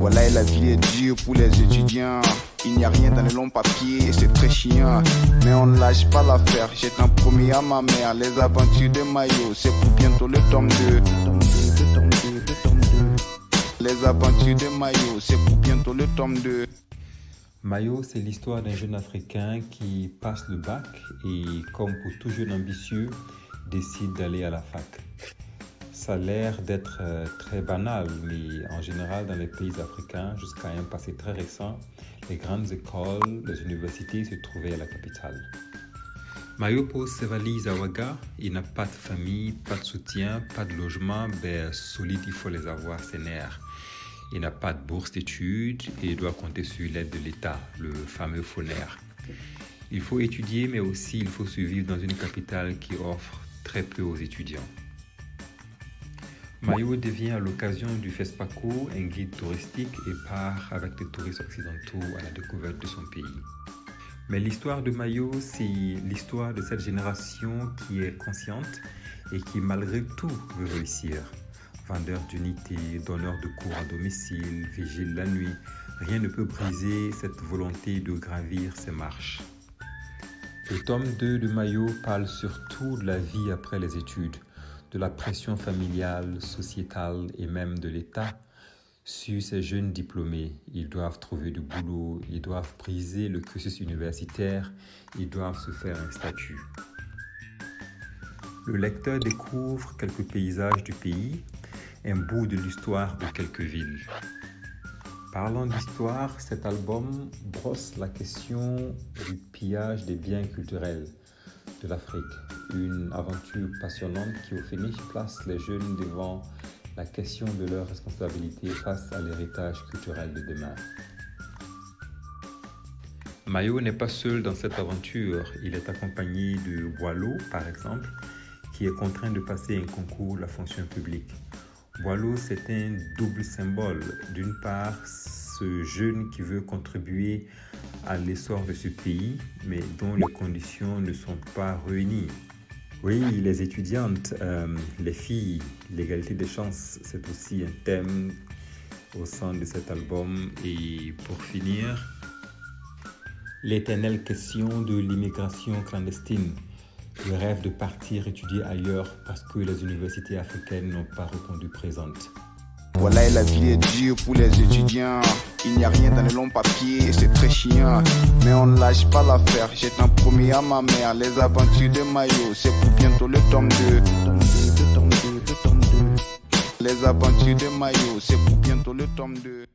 Voilà, la vie est dure pour les étudiants. Il n'y a rien dans les longs papiers, c'est très chiant. Mais on ne lâche pas l'affaire, j'ai un promis à ma mère. Les aventures de Mayo, c'est pour bientôt le tome 2. Les aventures de Mayo, c'est pour bientôt le tome 2. Mayo, c'est l'histoire d'un jeune Africain qui passe le bac et, comme pour tout jeune ambitieux, décide d'aller à la fac. Ça a l'air d'être très banal, mais en général, dans les pays africains, jusqu'à un passé très récent, les grandes écoles, les universités se trouvaient à la capitale. Mayo pose ses valises à Ouaga. Il n'a pas de famille, pas de soutien, pas de logement. Solide, il faut les avoir, ses nerfs. Il n'a pas de bourse d'études et doit compter sur l'aide de l'État, le fameux FONER. Il faut étudier, mais aussi il faut survivre dans une capitale qui offre très peu aux étudiants. Mayo devient à l'occasion du FESPACO un guide touristique et part avec des touristes occidentaux à la découverte de son pays. Mais l'histoire de Mayo, c'est l'histoire de cette génération qui est consciente et qui malgré tout veut réussir. Vendeur d'unités, donneur de cours à domicile, vigile la nuit, rien ne peut briser cette volonté de gravir ses marches. Le tome 2 de Mayo parle surtout de la vie après les études, de la pression familiale, sociétale et même de l'État sur ces jeunes diplômés. Ils doivent trouver du boulot, ils doivent briser le cursus universitaire, ils doivent se faire un statut. Le lecteur découvre quelques paysages du pays, un bout de l'histoire de quelques villes. Parlant d'histoire, cet album brosse la question du pillage des biens culturels de l'Afrique. Une aventure passionnante qui, au finish, place les jeunes devant la question de leur responsabilité face à l'héritage culturel de demain. Mayo n'est pas seul dans cette aventure. Il est accompagné de Boileau, par exemple, qui est contraint de passer un concours de la fonction publique. Boileau, c'est un double symbole. D'une part, ce jeune qui veut contribuer à l'essor de ce pays, mais dont les conditions ne sont pas réunies. Oui, les étudiantes, les filles, l'égalité des chances, c'est aussi un thème au sein de cet album. Et pour finir, l'éternelle question de l'immigration clandestine. Le rêve de partir étudier ailleurs parce que les universités africaines n'ont pas répondu présentes. Voilà, la vie est dure pour les étudiants. Il n'y a rien dans les longs papiers, c'est très chiant. Mais on ne lâche pas l'affaire, j'ai un promis à ma mère. Les aventures de Mayo, c'est pour bientôt le tome 2. Les aventures de Mayo, c'est pour bientôt le tome 2.